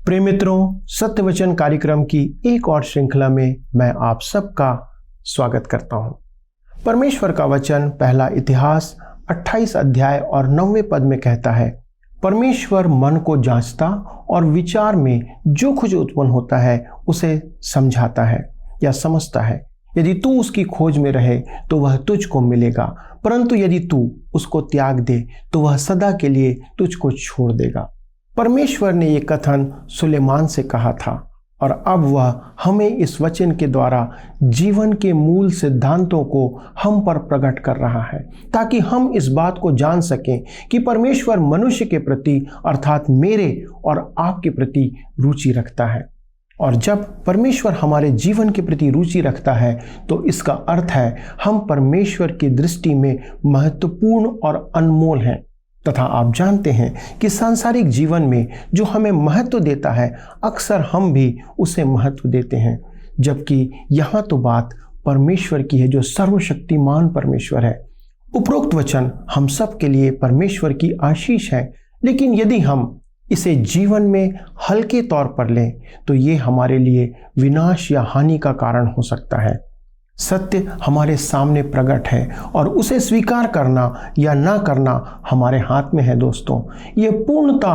प्रिय मित्रों, सत्य वचन कार्यक्रम की एक और श्रृंखला में मैं आप सबका स्वागत करता हूं। परमेश्वर का वचन पहला इतिहास 28 अध्याय और 9वें पद में कहता है, परमेश्वर मन को जांचता और विचार में जो कुछ उत्पन्न होता है उसे समझाता है या समझता है। यदि तू उसकी खोज में रहे तो वह तुझको मिलेगा, परंतु यदि तू उसको त्याग दे तो वह सदा के लिए तुझको छोड़ देगा। परमेश्वर ने ये कथन सुलेमान से कहा था और अब वह हमें इस वचन के द्वारा जीवन के मूल सिद्धांतों को हम पर प्रकट कर रहा है, ताकि हम इस बात को जान सकें कि परमेश्वर मनुष्य के प्रति अर्थात मेरे और आपके प्रति रुचि रखता है। और जब परमेश्वर हमारे जीवन के प्रति रुचि रखता है तो इसका अर्थ है हम परमेश्वर की दृष्टि में महत्वपूर्ण और अनमोल हैं। तथा आप जानते हैं कि सांसारिक जीवन में जो हमें महत्व देता है अक्सर हम भी उसे महत्व देते हैं, जबकि यहाँ तो बात परमेश्वर की है जो सर्वशक्तिमान परमेश्वर है। उपरोक्त वचन हम सब के लिए परमेश्वर की आशीष है, लेकिन यदि हम इसे जीवन में हल्के तौर पर लें तो ये हमारे लिए विनाश या हानि का कारण हो सकता है। सत्य हमारे सामने प्रकट है और उसे स्वीकार करना या ना करना हमारे हाथ में है। दोस्तों, ये पूर्णतः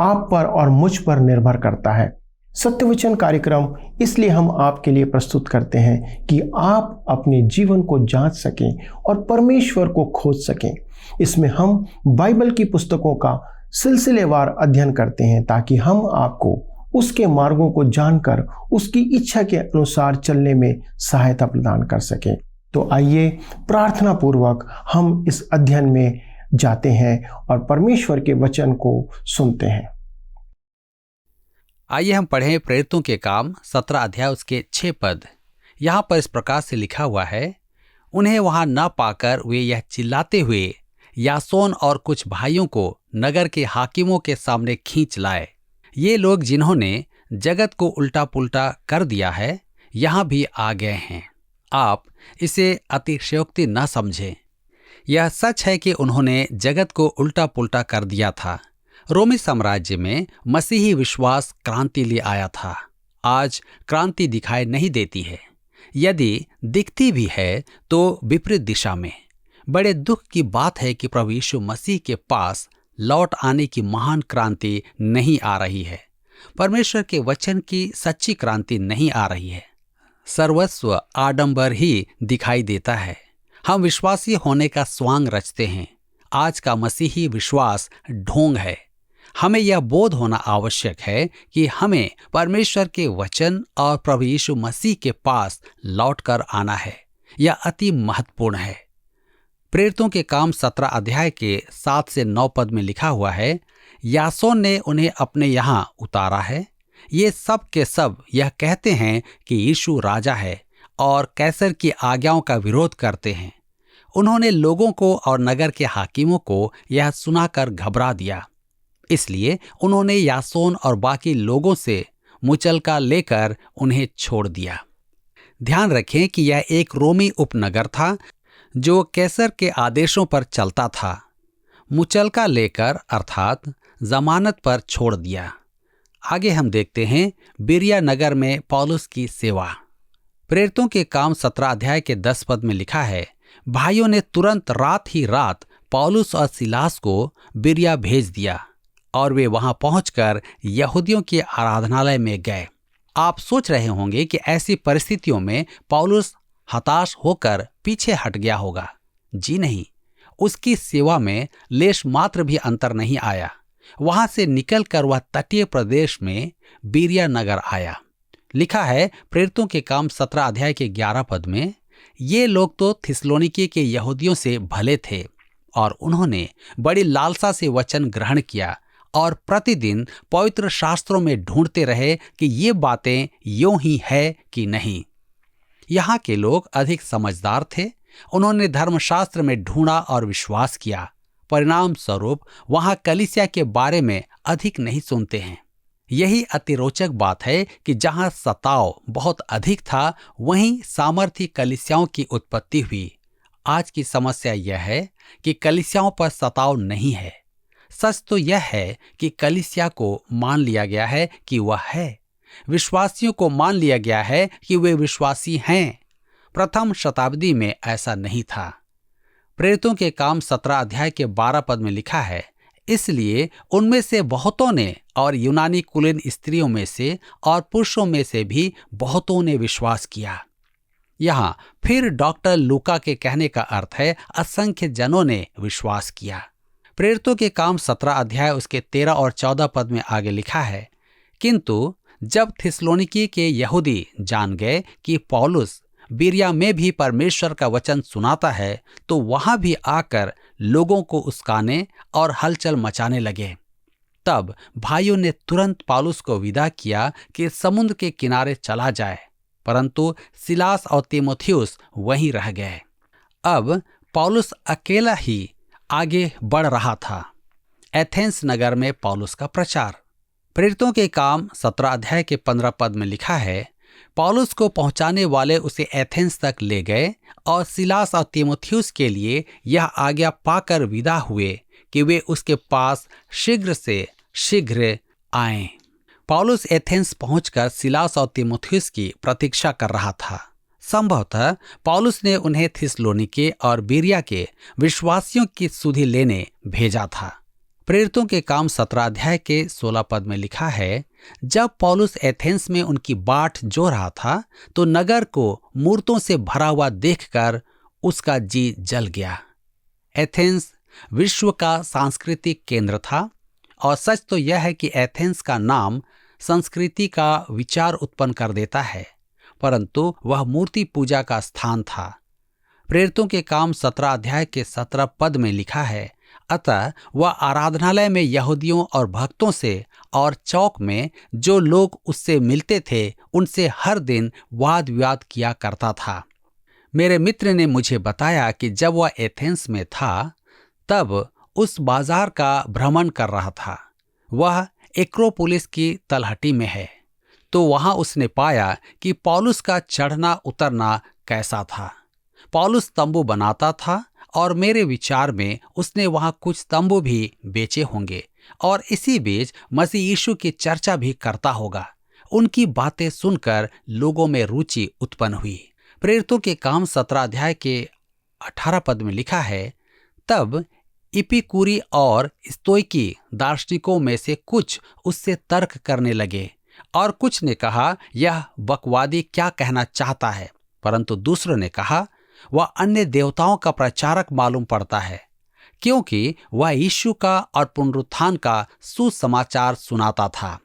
आप पर और मुझ पर निर्भर करता है। सत्यवचन कार्यक्रम इसलिए हम आपके लिए प्रस्तुत करते हैं कि आप अपने जीवन को जांच सकें और परमेश्वर को खोज सकें। इसमें हम बाइबल की पुस्तकों का सिलसिलेवार अध्ययन करते हैं ताकि हम आपको उसके मार्गों को जानकर उसकी इच्छा के अनुसार चलने में सहायता प्रदान कर सकें। तो आइए प्रार्थना पूर्वक हम इस अध्ययन में जाते हैं और परमेश्वर के वचन को सुनते हैं। आइए हम पढ़ें प्रेरितों के काम 17 अध्याय उसके 6 पद। यहाँ पर इस प्रकार से लिखा हुआ है, उन्हें वहां न पाकर वे यह चिल्लाते हुए यासोन और कुछ भाइयों को नगर के हाकिमों के सामने खींच लाए। ये लोग जिन्होंने जगत को उल्टा पुल्टा कर दिया है यहाँ भी आ गए हैं। आप इसे अतिशयोक्ति न समझें। यह सच है कि उन्होंने जगत को उल्टा पुल्टा कर दिया था। रोमी साम्राज्य में मसीही विश्वास क्रांति ले आया था। आज क्रांति दिखाई नहीं देती है, यदि दिखती भी है तो विपरीत दिशा में। बड़े दुख की बात है कि प्रभु यीशु मसीह के पास लौट आने की महान क्रांति नहीं आ रही है। परमेश्वर के वचन की सच्ची क्रांति नहीं आ रही है। सर्वस्व आडंबर ही दिखाई देता है। हम विश्वासी होने का स्वांग रचते हैं। आज का मसीही विश्वास ढोंग है। हमें यह बोध होना आवश्यक है कि हमें परमेश्वर के वचन और प्रभु यीशु मसीह के पास लौटकर आना है। यह अति महत्वपूर्ण है। प्रेरितों के काम 17 अध्याय के 7 से 9 पद में लिखा हुआ है, यासोन ने उन्हें अपने यहाँ उतारा है। ये सब के सब यह कहते हैं कि यीशु राजा है और कैसर की आज्ञाओं का विरोध करते हैं। उन्होंने लोगों को और नगर के हाकिमों को यह सुनाकर घबरा दिया। इसलिए उन्होंने यासोन और बाकी लोगों से मुचलका लेकर उन्हें छोड़ दिया। ध्यान रखें कि यह एक रोमी उपनगर था जो कैसर के आदेशों पर चलता था। मुचलका लेकर अर्थात जमानत पर छोड़ दिया। आगे हम देखते हैं बिरिया नगर में पौलुस की सेवा। प्रेरितों के काम 17 अध्याय के 10 पद में लिखा है, भाइयों ने तुरंत रात ही रात पौलुस और सिलास को बिरिया भेज दिया और वे वहां पहुंचकर यहूदियों के आराधनालय में गए। आप सोच रहे होंगे कि ऐसी परिस्थितियों में पौलुस हताश होकर पीछे हट गया होगा। जी नहीं, उसकी सेवा में लेश मात्र भी अंतर नहीं आया। वहां से निकलकर वह तटीय प्रदेश में बिरिया नगर आया। लिखा है प्रेरितों के काम 17 अध्याय के 11 पद में, ये लोग तो थिस्सलुनीके के यहूदियों से भले थे और उन्होंने बड़ी लालसा से वचन ग्रहण किया और प्रतिदिन पवित्र शास्त्रों में ढूंढते रहे कि ये बातें यूं ही है कि नहीं। यहाँ के लोग अधिक समझदार थे। उन्होंने धर्मशास्त्र में ढूंढा और विश्वास किया। परिणाम स्वरूप वहां कलीसिया के बारे में अधिक नहीं सुनते हैं। यही अतिरोचक बात है कि जहां सताव बहुत अधिक था वहीं सामर्थी कलीसियाओं की उत्पत्ति हुई। आज की समस्या यह है कि कलीसियाओं पर सताव नहीं है। सच तो यह है कि कलीसिया को मान लिया गया है कि वह है, विश्वासियों को मान लिया गया है कि वे विश्वासी हैं। प्रथम शताब्दी में ऐसा नहीं था। प्रेरितों के काम 17 अध्याय के 12 पद में लिखा है, इसलिए उनमें से बहुतों ने और यूनानी कुलीन स्त्रियों में से और पुरुषों में से भी बहुतों ने विश्वास किया। यहाँ फिर डॉक्टर लूका के कहने का अर्थ है असंख्य जनों ने विश्वास किया। प्रेरितों के काम 17 अध्याय उसके 13 और 14 पद में आगे लिखा है, किंतु जब थिस्सलुनीके के यहूदी जान गए कि पौलुस बिरिया में भी परमेश्वर का वचन सुनाता है, तो वहां भी आकर लोगों को उस्काने और हलचल मचाने लगे। तब भाइयों ने तुरंत पौलुस को विदा किया कि समुद्र के किनारे चला जाए, परंतु सिलास और तीमुथियुस वहीं रह गए। अब पौलुस अकेला ही आगे बढ़ रहा था। एथेंस नगर में पौलुस का प्रचार। प्रेरितों के काम 17 अध्याय के 15 पद में लिखा है, पौलुस को पहुंचाने वाले उसे एथेंस तक ले गए और सिलास और तीमुथियुस के लिए यह आज्ञा पाकर विदा हुए कि वे उसके पास शीघ्र से शीघ्र आएं। पौलुस एथेंस पहुंचकर सिलास और तीमुथियुस की प्रतीक्षा कर रहा था। संभवतः पौलुस ने उन्हें थिस्सलुनीके और बिरिया के विश्वासियों की सुधि लेने भेजा था। प्रेरितों के काम 17 अध्याय के 16 पद में लिखा है, जब पौलुस एथेंस में उनकी बाट जो रहा था, तो नगर को मूर्तों से भरा हुआ देखकर उसका जी जल गया। एथेंस विश्व का सांस्कृतिक केंद्र था और सच तो यह है कि एथेंस का नाम संस्कृति का विचार उत्पन्न कर देता है, परंतु वह मूर्ति पूजा का स्थान था। प्रेरितों के काम 17 अध्याय के 17 पद में लिखा है, अतः वह आराधनालय में यहूदियों और भक्तों से और चौक में जो लोग उससे मिलते थे उनसे हर दिन वाद विवाद किया करता था। मेरे मित्र ने मुझे बताया कि जब वह एथेंस में था तब उस बाजार का भ्रमण कर रहा था। वह एक्रोपोलिस की तलहटी में है, तो वहां उसने पाया कि पौलुस का चढ़ना उतरना कैसा था। पौलुस तंबू बनाता था और मेरे विचार में उसने वहां कुछ तंबू भी बेचे होंगे और इसी बीच मसीह यीशु की चर्चा भी करता होगा। उनकी बातें सुनकर लोगों में रुचि उत्पन्न हुई। प्रेरितों के काम 17 अध्याय के 18 पद में लिखा है, तब इपिकूरी और स्तोइकी दार्शनिकों में से कुछ उससे तर्क करने लगे और कुछ ने कहा यह बकवादी क्या कहना चाहता है, परंतु दूसरों ने कहा वह अन्य देवताओं का प्रचारक मालूम पड़ता है, क्योंकि वह यीशु का और पुनरुत्थान का सुसमाचार सुनाता था।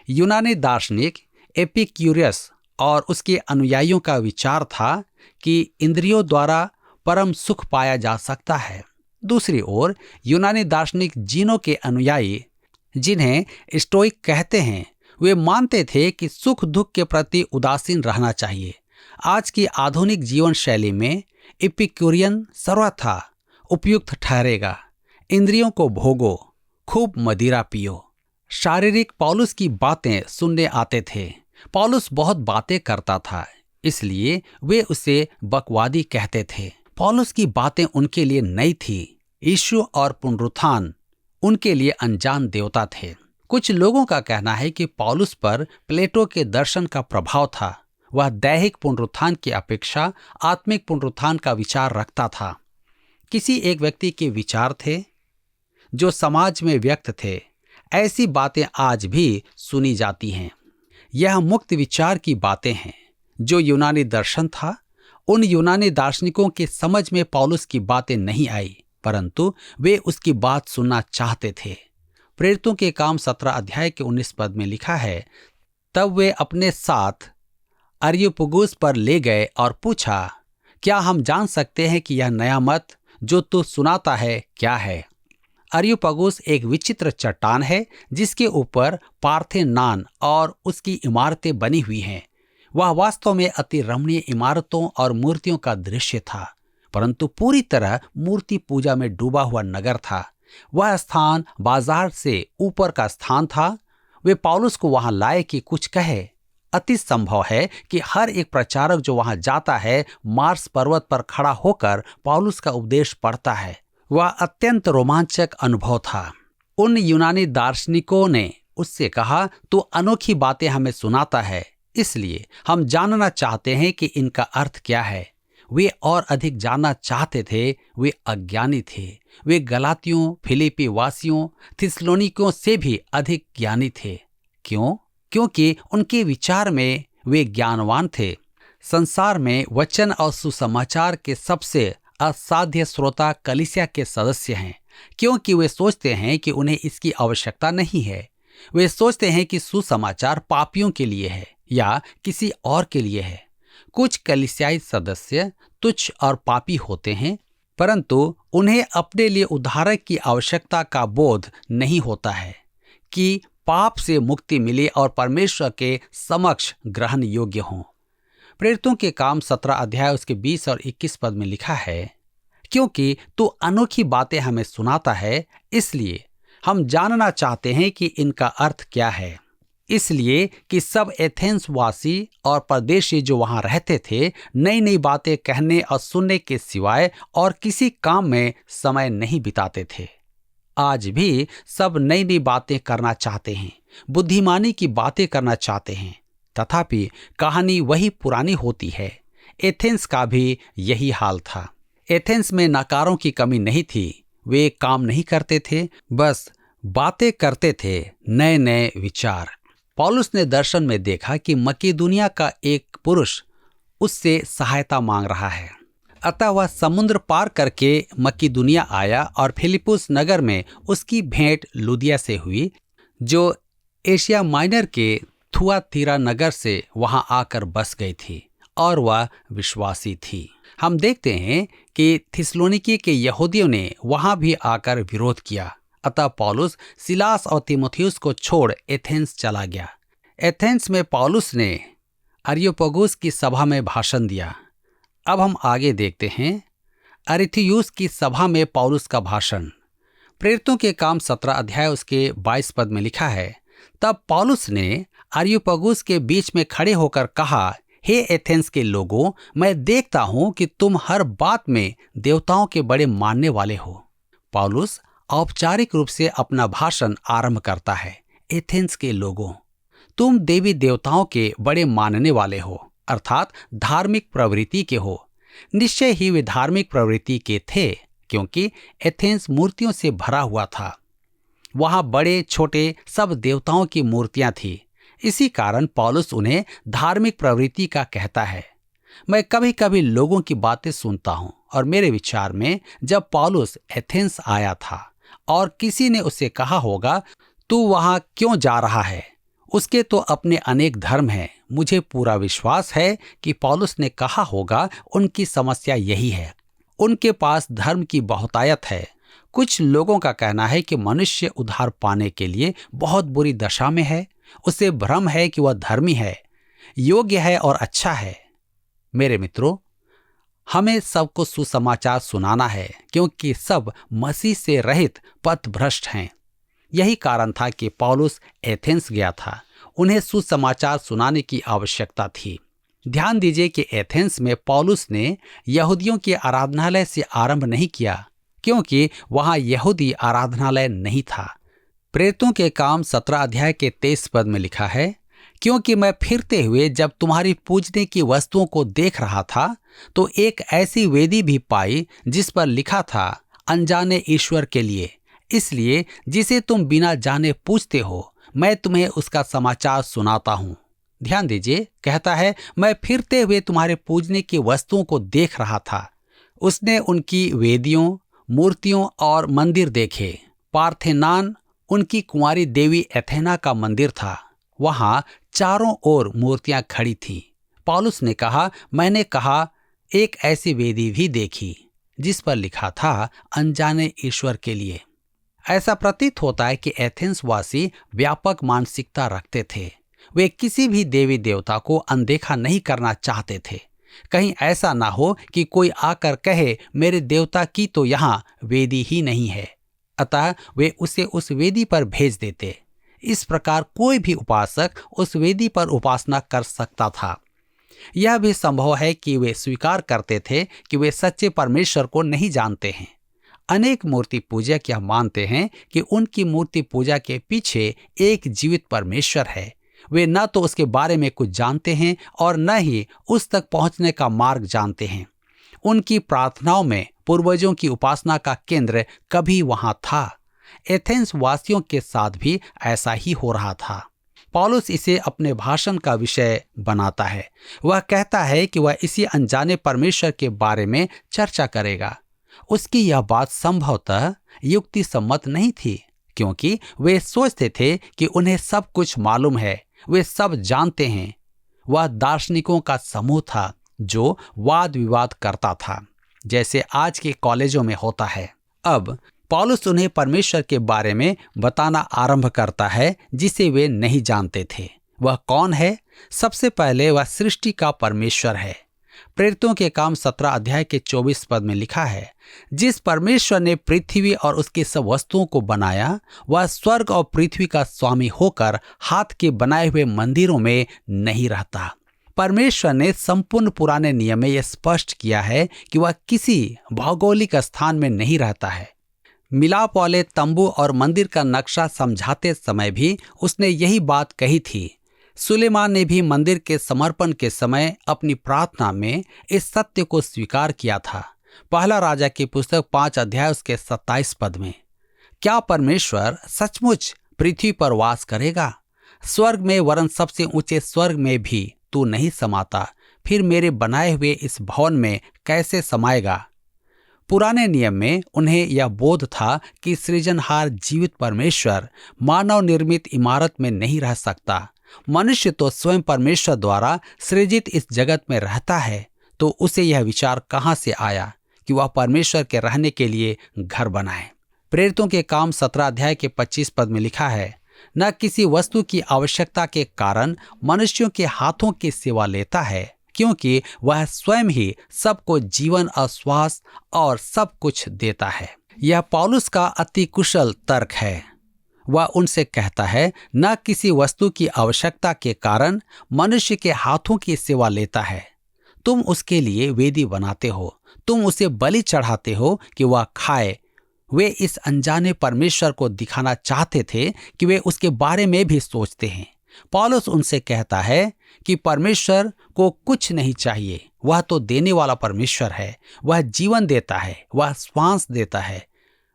यूनानी दार्शनिक एपिक्यूरियस और उसके अनुयायियों का विचार था कि इंद्रियों द्वारा परम सुख पाया जा सकता है। दूसरी ओर यूनानी दार्शनिक जीनों के अनुयायी, जिन्हें स्टोइक कहते हैं, वे मानते थे कि सुख दुख के प्रति उदासीन रहना चाहिए। आज की आधुनिक जीवन शैली में एपिक्यूरियन सर्वथा उपयुक्त ठहरेगा। इंद्रियों को भोगो, खूब मदिरा पियो। शारीरिक पौलुस की बातें सुनने आते थे। पौलुस बहुत बातें करता था, इसलिए वे उसे बकवादी कहते थे। पौलुस की बातें उनके लिए नई थी। यीशु और पुनरुत्थान उनके लिए अनजान देवता थे। कुछ लोगों का कहना है कि पौलुस पर प्लेटो के दर्शन का प्रभाव था। वह दैहिक पुनरुत्थान की अपेक्षा आत्मिक पुनरुत्थान का विचार रखता था। किसी एक व्यक्ति के विचार थे जो समाज में व्यक्त थे। ऐसी बातें आज भी सुनी जाती हैं। यह मुक्त विचार की बातें हैं। जो यूनानी दर्शन था, उन यूनानी दार्शनिकों के समझ में पौलुस की बातें नहीं आई, परंतु वे उसकी बात सुनना चाहते थे। प्रेरितों के काम 17 अध्याय के 19 पद में लिखा है, तब वे अपने साथ अरियुपगुस पर ले गए और पूछा, क्या हम जान सकते हैं कि यह नया मत जो तू सुनाता है क्या है? अरियुपगुस एक विचित्र चट्टान है जिसके ऊपर पार्थेनान और उसकी इमारतें बनी हुई हैं। वह वास्तव में अति रमणीय इमारतों और मूर्तियों का दृश्य था, परंतु पूरी तरह मूर्ति पूजा में डूबा हुआ नगर था। वह स्थान बाजार से ऊपर का स्थान था। वे पौलुस को वहां लाए कि कुछ कहे। अति संभव है कि हर एक प्रचारक जो वहां जाता है, मार्स पर्वत पर खड़ा होकर पौलुस का उपदेश पढ़ता है। वह अत्यंत रोमांचक अनुभव था। उन यूनानी दार्शनिकों ने उससे कहा, तू अनोखी बातें हमें सुनाता है, इसलिए हम जानना चाहते हैं कि इनका अर्थ क्या है। वे और अधिक जानना चाहते थे। वे अज्ञानी थे। वे गलातियों, फिलिपी वासियों, थिस्सलुनीकियों से भी अधिक ज्ञानी थे। क्यों? क्योंकि उनके विचार में वे ज्ञानवान थे। संसार में वचन और सुसमाचार के सबसे असाध्य श्रोता कलीसिया के सदस्य हैं, क्योंकि वे सोचते हैं कि उन्हें इसकी आवश्यकता नहीं है। वे सोचते हैं कि सुसमाचार पापियों के लिए है या किसी और के लिए है। कुछ कलीसियाई सदस्य तुच्छ और पापी होते हैं, परंतु उन्हें अपने लिए उद्धारक की आवश्यकता का बोध नहीं होता है कि पाप से मुक्ति मिले और परमेश्वर के समक्ष ग्रहण योग्य हों। प्रेरितों के काम 17 अध्याय उसके 20 और 21 पद में लिखा है, क्योंकि तू अनोखी बातें हमें सुनाता है, इसलिए हम जानना चाहते हैं कि इनका अर्थ क्या है। इसलिए कि सब एथेंस वासी और परदेशी जो वहां रहते थे, नई नई बातें कहने और सुनने के सिवाय और किसी काम में समय नहीं बिताते थे। आज भी सब नई नई बातें करना चाहते हैं, बुद्धिमानी की बातें करना चाहते हैं, तथापि कहानी वही पुरानी होती है। एथेंस का भी यही हाल था। एथेंस में नकारों की कमी नहीं थी। वे काम नहीं करते थे, बस बातें करते थे, नए नए विचार। पौलुस ने दर्शन में देखा कि मकीदुनिया का एक पुरुष उससे सहायता मांग रहा है, अतः वह समुद्र पार करके मकीदुनिया आया और फिलिप्पुस नगर में उसकी भेंट लुदिया से हुई, जो एशिया माइनर के थुआतीरा नगर से वहां आकर बस गई थी और वह विश्वासी थी। हम देखते हैं कि थिस्सलुनीकी के यहूदियों ने वहां भी आकर विरोध किया, अतः पौलुस सिलास और तीमुथियुस को छोड़ एथेंस चला गया। एथेंस में पौलुस ने अरियोपगुस की सभा में भाषण दिया। अब हम आगे देखते हैं अरिथियुस की सभा में पौलुस का भाषण। प्रेरितों के काम 17 अध्याय उसके 22 पद में लिखा है, तब पौलुस ने अरियोपगुस के बीच में खड़े होकर कहा, हे एथेंस के लोगों, मैं देखता हूं कि तुम हर बात में देवताओं के बड़े मानने वाले हो। पौलुस औपचारिक रूप से अपना भाषण आरंभ करता है, एथेंस के लोगों, तुम देवी देवताओं के बड़े मानने वाले हो, अर्थात धार्मिक प्रवृत्ति के हो। निश्चय ही वे धार्मिक प्रवृत्ति के थे, क्योंकि एथेंस मूर्तियों से भरा हुआ था। वहां बड़े छोटे सब देवताओं की मूर्तियां थी। इसी कारण पौलुस उन्हें धार्मिक प्रवृत्ति का कहता है। मैं कभी कभी लोगों की बातें सुनता हूं और मेरे विचार में जब पौलुस एथेंस आया था और किसी ने उसे कहा होगा, तू वहां क्यों जा रहा है, उसके तो अपने अनेक धर्म हैं, मुझे पूरा विश्वास है कि पौलुस ने कहा होगा, उनकी समस्या यही है। उनके पास धर्म की बहुतायत है। कुछ लोगों का कहना है कि मनुष्य उद्धार पाने के लिए बहुत बुरी दशा में है। उसे भ्रम है कि वह धर्मी है, योग्य है और अच्छा है। मेरे मित्रों, हमें सबको सुसमाचार सुनाना है, क्योंकि सब मसीह से रहित पथभ्रष्ट हैं। यही कारण था कि पौलुस एथेंस गया था। उन्हें सुसमाचार सुनाने की आवश्यकता थी। ध्यान दीजिए कि एथेंस में पौलुस ने यहूदियों के आराधनालय से आरंभ नहीं किया, क्योंकि वहां यहूदी आराधनालय नहीं था। प्रेरितों के काम 17 अध्याय के 23 पद में लिखा है, क्योंकि मैं फिरते हुए जब तुम्हारी पूजने की वस्तुओं को देख रहा था, तो एक ऐसी वेदी भी पाई जिस पर लिखा था, अनजाने ईश्वर के लिए। इसलिए जिसे तुम बिना जाने पूजते हो, मैं तुम्हें उसका समाचार सुनाता हूं। ध्यान दीजिए, कहता है, मैं फिरते हुए तुम्हारे पूजने की वस्तुओं को देख रहा था। उसने उनकी वेदियों, मूर्तियों और मंदिर देखे। पार्थेनान उनकी कुंवारी देवी एथेना का मंदिर था। वहां चारों ओर मूर्तियां खड़ी थीं। पौलुस ने कहा, मैंने कहा एक ऐसी वेदी भी देखी जिस पर लिखा था, अनजाने ईश्वर के लिए। ऐसा प्रतीत होता है कि एथेंस वासी व्यापक मानसिकता रखते थे। वे किसी भी देवी देवता को अनदेखा नहीं करना चाहते थे। कहीं ऐसा ना हो कि कोई आकर कहे, मेरे देवता की तो यहाँ वेदी ही नहीं है, अतः वे उसे उस वेदी पर भेज देते। इस प्रकार कोई भी उपासक उस वेदी पर उपासना कर सकता था। यह भी संभव है कि वे स्वीकार करते थे कि वे सच्चे परमेश्वर को नहीं जानते हैं। अनेक मूर्ति पूजक यह मानते हैं कि उनकी मूर्ति पूजा के पीछे एक जीवित परमेश्वर है। वे न तो उसके बारे में कुछ जानते हैं और न ही उस तक पहुंचने का मार्ग जानते हैं। उनकी प्रार्थनाओं में पूर्वजों की उपासना का केंद्र कभी वहां था। एथेंस वासियों के साथ भी ऐसा ही हो रहा था। पौलुस इसे अपने भाषण का विषय बनाता है। वह कहता है कि वह इसी अनजाने परमेश्वर के बारे में चर्चा करेगा। उसकी यह बात संभवतः युक्ति सम्मत नहीं थी, क्योंकि वे सोचते थे कि उन्हें सब कुछ मालूम है, वे सब जानते हैं। वह दार्शनिकों का समूह था जो वाद विवाद करता था, जैसे आज के कॉलेजों में होता है। अब पौलुस उन्हें परमेश्वर के बारे में बताना आरंभ करता है जिसे वे नहीं जानते थे। वह कौन है? सबसे पहले वह सृष्टि का परमेश्वर है। प्रेरितों के काम 17 अध्याय के 24 पद में लिखा है, जिस परमेश्वर ने पृथ्वी और उसकी सब वस्तुओं को बनाया, वह स्वर्ग और पृथ्वी का स्वामी होकर हाथ के बनाए हुए मंदिरों में नहीं रहता। परमेश्वर ने संपूर्ण पुराने नियम में यह स्पष्ट किया है कि वह किसी भौगोलिक स्थान में नहीं रहता है। मिलाप वाले तंबू और मंदिर का नक्शा समझाते समय भी उसने यही बात कही थी। सुलेमान ने भी मंदिर के समर्पण के समय अपनी प्रार्थना में इस सत्य को स्वीकार किया था। पहला राजा की पुस्तक 5 अध्याय उसके 27 पद में, क्या परमेश्वर सचमुच पृथ्वी पर वास करेगा? स्वर्ग में वरन सबसे ऊंचे स्वर्ग में भी तू नहीं समाता, फिर मेरे बनाए हुए इस भवन में कैसे समाएगा? पुराने नियम में उन्हें यह बोध था कि सृजनहार जीवित परमेश्वर मानव निर्मित इमारत में नहीं रह सकता। मनुष्य तो स्वयं परमेश्वर द्वारा सृजित इस जगत में रहता है, तो उसे यह विचार कहां से आया कि वह परमेश्वर के रहने के लिए घर बनाए? प्रेरितों के काम 17 अध्याय के 25 पद में लिखा है, न किसी वस्तु की आवश्यकता के कारण मनुष्यों के हाथों की सेवा लेता है, क्योंकि वह स्वयं ही सबको जीवन और श्वास और सब कुछ देता है। यह पौलुस का अति कुशल तर्क है। वह उनसे कहता है, न किसी वस्तु की आवश्यकता के कारण मनुष्य के हाथों की सेवा लेता है। तुम उसके लिए वेदी बनाते हो, तुम उसे बलि चढ़ाते हो कि वह खाए। वे इस अनजाने परमेश्वर को दिखाना चाहते थे कि वे उसके बारे में भी सोचते हैं। पौलुस उनसे कहता है कि परमेश्वर को कुछ नहीं चाहिए, वह तो देने वाला परमेश्वर है। वह जीवन देता है, वह श्वास देता है।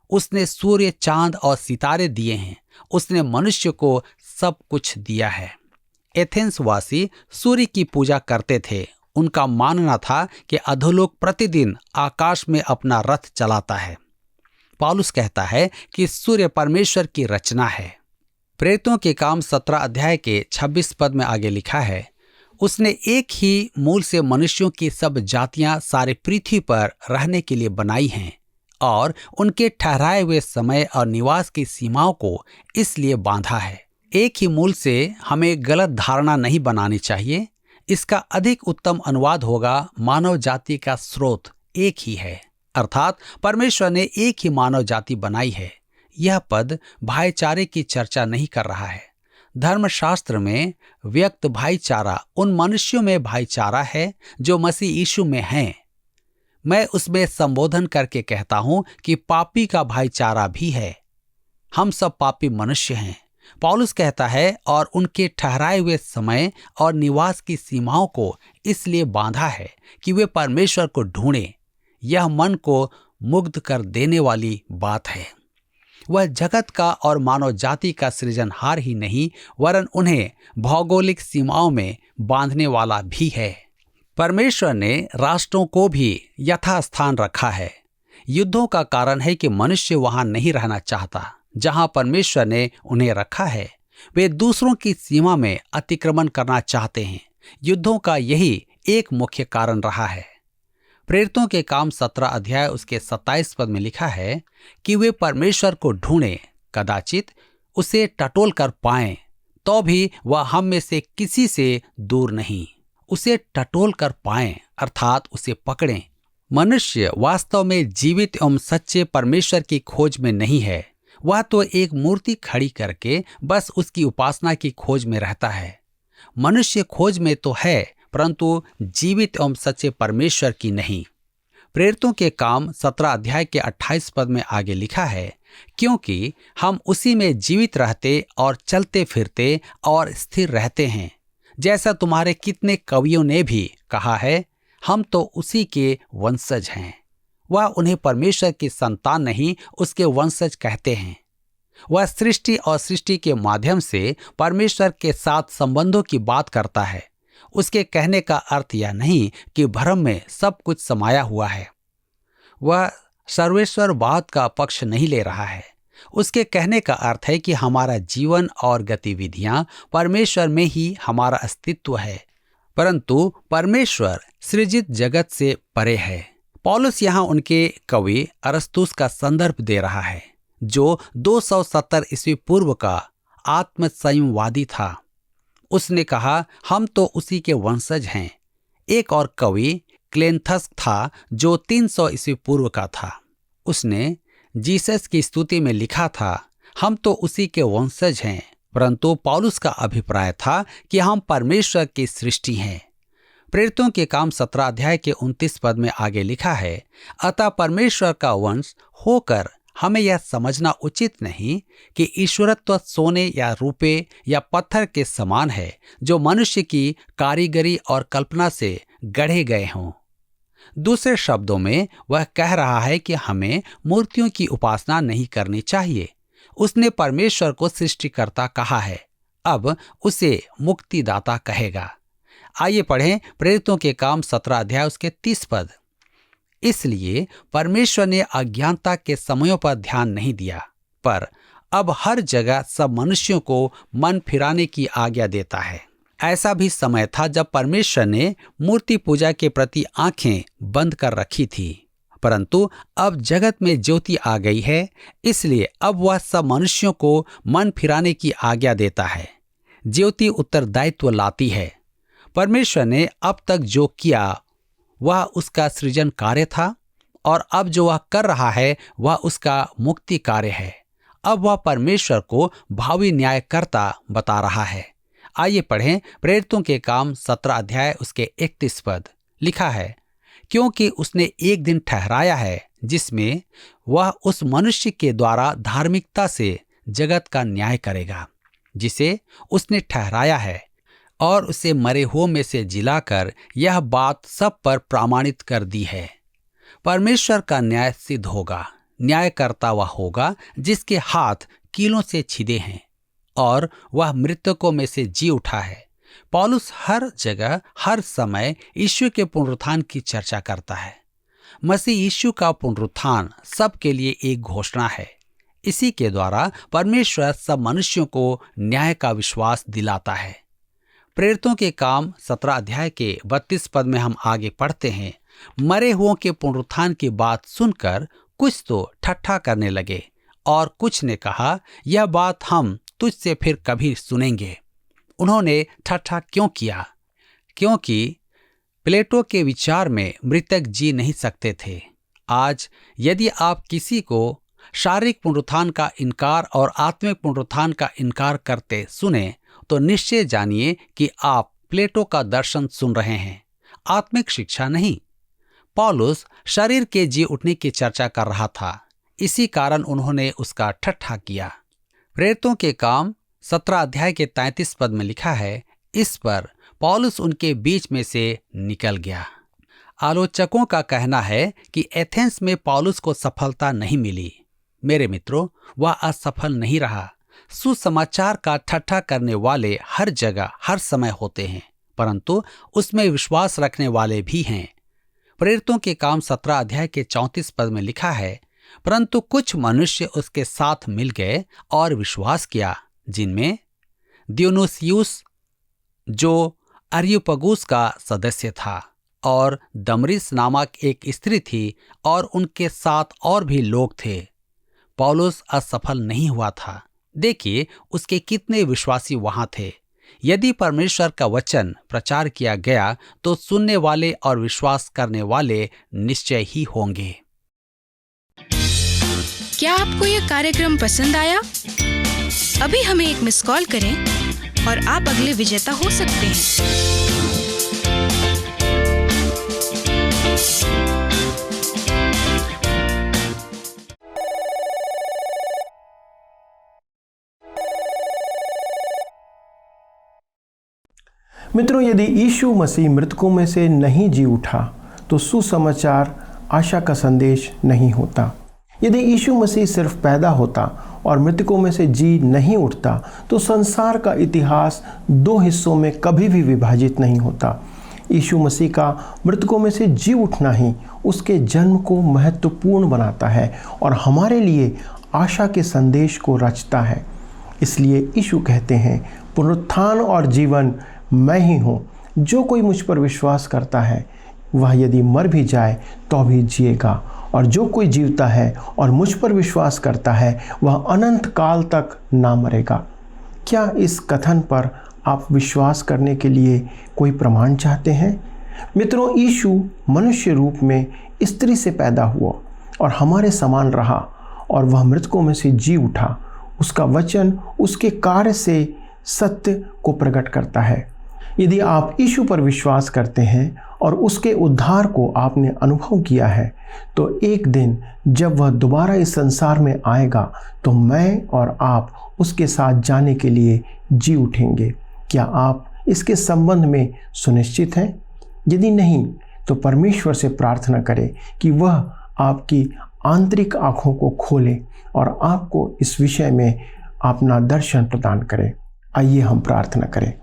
उसने सूर्य, चांद और सितारे दिए हैं। उसने मनुष्य को सब कुछ दिया है। एथेंस वासी सूर्य की पूजा करते थे। उनका मानना था कि अधोलोक प्रतिदिन आकाश में अपना रथ चलाता है। पौलुस कहता है कि सूर्य परमेश्वर की रचना है। प्रेरितों के काम 17 अध्याय के 26 पद में आगे लिखा है, उसने एक ही मूल से मनुष्यों की सब जातियां सारे पृथ्वी पर रहने के लिए बनाई हैं और उनके ठहराए हुए समय और निवास की सीमाओं को इसलिए बांधा है। एक ही मूल से हमें गलत धारणा नहीं बनानी चाहिए। इसका अधिक उत्तम अनुवाद होगा, मानव जाति का स्रोत एक ही है, अर्थात परमेश्वर ने एक ही मानव जाति बनाई है। यह पद भाईचारे की चर्चा नहीं कर रहा है। धर्मशास्त्र में व्यक्त भाईचारा उन मनुष्यों में भाईचारा है जो मसीह यीशु में हैं। मैं उसमें संबोधन करके कहता हूं कि पापी का भाईचारा भी है। हम सब पापी मनुष्य हैं। पौलुस कहता है, और उनके ठहराए हुए समय और निवास की सीमाओं को इसलिए बांधा है कि वे परमेश्वर को ढूंढें। यह मन को मुग्ध कर देने वाली बात है। वह जगत का और मानव जाति का सृजनहार ही नहीं, वरन उन्हें भौगोलिक सीमाओं में बांधने वाला भी है। परमेश्वर ने राष्ट्रों को भी यथास्थान रखा है। युद्धों का कारण है कि मनुष्य वहां नहीं रहना चाहता। जहां परमेश्वर ने उन्हें रखा है, वे दूसरों की सीमा में अतिक्रमण करना चाहते हैं। युद्धों का यही एक मुख्य कारण रहा है। प्रेरितों के काम 17 अध्याय उसके 27 पद में लिखा है कि वे परमेश्वर को ढूंढें, कदाचित उसे टटोल कर पाएं, तो भी वह हम में से किसी से दूर नहीं। उसे टटोल कर पाएं अर्थात उसे पकड़ें। मनुष्य वास्तव में जीवित एवं सच्चे परमेश्वर की खोज में नहीं है। वह तो एक मूर्ति खड़ी करके बस उसकी उपासना की खोज में रहता है। मनुष्य खोज में तो है, परंतु जीवित एवं सच्चे परमेश्वर की नहीं। प्रेरितों के काम 17 अध्याय के 28 पद में आगे लिखा है, क्योंकि हम उसी में जीवित रहते और चलते फिरते और स्थिर रहते हैं। जैसा तुम्हारे कितने कवियों ने भी कहा है, हम तो उसी के वंशज हैं। वह उन्हें परमेश्वर की संतान नहीं, उसके वंशज कहते हैं। वह सृष्टि और सृष्टि के माध्यम से परमेश्वर के साथ संबंधों की बात करता है। उसके कहने का अर्थ यह नहीं कि भ्रम में सब कुछ समाया हुआ है। वह सर्वेश्वरवाद का पक्ष नहीं ले रहा है। उसके कहने का अर्थ है कि हमारा जीवन और गतिविधियां परमेश्वर में ही हमारा अस्तित्व है, परंतु परमेश्वर सृजित जगत से परे है। पौलुस यहाँ उनके कवि अरस्तुस का संदर्भ दे रहा है, जो 270 ईस्वी पूर्व का आत्म संयमवादी था। उसने कहा, हम तो उसी के वंशज हैं। एक और कवि क्लेंथस था, जो 300 ईस्वी पूर्व का था। उसने जीसस की स्तुति में लिखा था, हम तो उसी के वंशज हैं। परंतु पौलुस का अभिप्राय था कि हम परमेश्वर की सृष्टि हैं। प्रेरितों के काम 17 अध्याय के 29 पद में आगे लिखा है, अतः परमेश्वर का वंश होकर हमें यह समझना उचित नहीं कि ईश्वरत्व सोने या रूपे या पत्थर के समान है, जो मनुष्य की कारीगरी और कल्पना से गढ़े गए हों। दूसरे शब्दों में वह कह रहा है कि हमें मूर्तियों की उपासना नहीं करनी चाहिए। उसने परमेश्वर को सृष्टिकर्ता कहा है, अब उसे मुक्तिदाता कहेगा। आइए पढ़ें प्रेरितों के काम 17 अध्याय उसके 30 पद। इसलिए परमेश्वर ने अज्ञानता के समयों पर ध्यान नहीं दिया, पर अब हर जगह सब मनुष्यों को मन फिराने की आज्ञा देता है। ऐसा भी समय था जब परमेश्वर ने मूर्ति पूजा के प्रति आंखें बंद कर रखी थी, परंतु अब जगत में ज्योति आ गई है, इसलिए अब वह सब मनुष्यों को मन फिराने की आज्ञा देता है। ज्योति उत्तरदायित्व लाती है। परमेश्वर ने अब तक जो किया वह उसका सृजन कार्य था, और अब जो वह कर रहा है वह उसका मुक्ति कार्य है। अब वह परमेश्वर को भावी न्यायकर्ता बता रहा है। आइए पढ़ें प्रेरितों के काम 17 अध्याय उसके 31 पद। लिखा है, क्योंकि उसने एक दिन ठहराया है जिसमें वह उस मनुष्य के द्वारा धार्मिकता से जगत का न्याय करेगा, जिसे उसने ठहराया है, और उसे मरे हुओं में से जिलाकर यह बात सब पर प्रमाणित कर दी है। परमेश्वर का न्याय सिद्ध होगा। न्यायकर्ता वह होगा जिसके हाथ कीलों से छिदे हैं, और वह मृतकों में से जी उठा है। पौलुस हर जगह हर समय यीशु के पुनरुत्थान की चर्चा करता है। मसीह यीशु का पुनरुत्थान सबके लिए एक घोषणा है। इसी के द्वारा परमेश्वर सब मनुष्यों को न्याय का विश्वास दिलाता है। प्रेरितों के काम 17 अध्याय के 32 पद में हम आगे पढ़ते हैं, मरे हुओं के पुनरुत्थान की बात सुनकर कुछ तो ठट्ठा करने लगे, और कुछ ने कहा, यह बात हम तुझसे फिर कभी सुनेंगे। उन्होंने ठट्ठा क्यों किया? क्योंकि प्लेटो के विचार में मृतक जी नहीं सकते थे। आज यदि आप किसी को शारीरिक पुनरुत्थान का इनकार और आत्मिक पुनरुत्थान का इनकार करते सुने, तो निश्चय जानिए कि आप प्लेटो का दर्शन सुन रहे हैं, आत्मिक शिक्षा नहीं। पौलुस शरीर के जी उठने की चर्चा कर रहा था, इसी कारण उन्होंने उसका ठट्ठा किया। प्रेरितों के काम 17 अध्याय के 33 पद में लिखा है, इस पर पौलुस उनके बीच में से निकल गया। आलोचकों का कहना है कि एथेंस में पौलुस को सफलता नहीं मिली। मेरे मित्रों, वह असफल नहीं रहा। सुसमाचार का ठट्ठा करने वाले हर जगह हर समय होते हैं, परंतु उसमें विश्वास रखने वाले भी हैं। प्रेरितों के काम 17 अध्याय के 34 पद में लिखा है, परंतु कुछ मनुष्य उसके साथ मिल गए और विश्वास किया, जिनमें दियोनुसियुस जो अरियुपगुस का सदस्य था, और दमरिस नामक एक स्त्री थी, और उनके साथ और भी लोग थे। पौलुस असफल नहीं हुआ था। देखिए उसके कितने विश्वासी वहां थे। यदि परमेश्वर का वचन प्रचार किया गया तो सुनने वाले और विश्वास करने वाले निश्चय ही होंगे। क्या आपको यह कार्यक्रम पसंद आया? अभी हमें एक मिस कॉल करें और आप अगले विजेता हो सकते हैं। मित्रों, यदि यीशु मसीह मृतकों में से नहीं जी उठा तो सुसमाचार आशा का संदेश नहीं होता। यदि यीशु मसीह सिर्फ पैदा होता और मृतकों में से जी नहीं उठता तो संसार का इतिहास दो हिस्सों में कभी भी विभाजित नहीं होता। यीशु मसीह का मृतकों में से जी उठना ही उसके जन्म को महत्वपूर्ण बनाता है और हमारे लिए आशा के संदेश को रचता है। इसलिए यीशु कहते हैं, पुनरुत्थान और जीवन मैं ही हूँ। जो कोई मुझ पर विश्वास करता है वह यदि मर भी जाए तो भी जिएगा, और जो कोई जीवता है और मुझ पर विश्वास करता है वह अनंत काल तक ना मरेगा। क्या इस कथन पर आप विश्वास करने के लिए कोई प्रमाण चाहते हैं? मित्रों, यीशु मनुष्य रूप में स्त्री से पैदा हुआ और हमारे समान रहा और वह मृतकों में से जी उठा। उसका वचन उसके कार्य से सत्य को प्रकट करता है। यदि आप यीशु पर विश्वास करते हैं और उसके उद्धार को आपने अनुभव किया है तो एक दिन जब वह दोबारा इस संसार में आएगा तो मैं और आप उसके साथ जाने के लिए जी उठेंगे। क्या आप इसके संबंध में सुनिश्चित हैं? यदि नहीं तो परमेश्वर से प्रार्थना करें कि वह आपकी आंतरिक आँखों को खोले और आपको इस विषय में अपना दर्शन प्रदान करे। आइए हम प्रार्थना करें।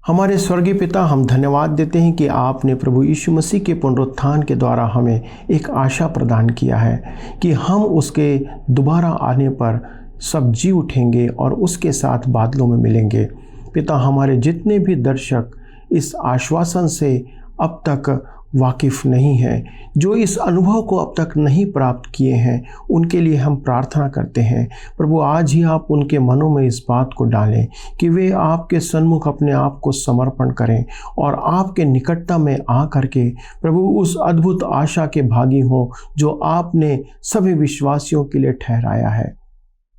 हमारे स्वर्गीय पिता, हम धन्यवाद देते हैं कि आपने प्रभु यीशु मसीह के पुनरुत्थान के द्वारा हमें एक आशा प्रदान किया है कि हम उसके दोबारा आने पर सब जी उठेंगे और उसके साथ बादलों में मिलेंगे। पिता, हमारे जितने भी दर्शक इस आश्वासन से अब तक वाकिफ़ नहीं हैं, जो इस अनुभव को अब तक नहीं प्राप्त किए हैं, उनके लिए हम प्रार्थना करते हैं। प्रभु, आज ही आप उनके मनों में इस बात को डालें कि वे आपके सन्मुख अपने आप को समर्पण करें और आपके निकटता में आ करके प्रभु उस अद्भुत आशा के भागी हों जो आपने सभी विश्वासियों के लिए ठहराया है।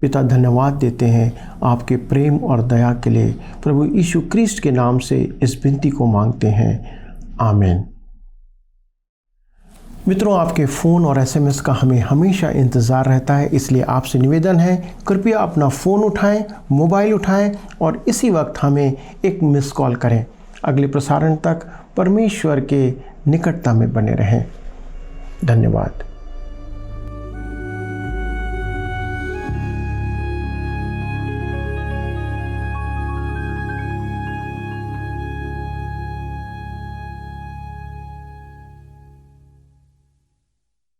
पिता, धन्यवाद देते हैं आपके प्रेम और दया के लिए। प्रभु यीशु क्रिस्ट के नाम से इस विनती को मांगते हैं, आमीन। मित्रों, आपके फ़ोन और SMS का हमें हमेशा इंतज़ार रहता है, इसलिए आपसे निवेदन है, कृपया अपना फ़ोन उठाएं, मोबाइल उठाएं और इसी वक्त हमें एक मिस कॉल करें। अगले प्रसारण तक परमेश्वर के निकटता में बने रहें। धन्यवाद।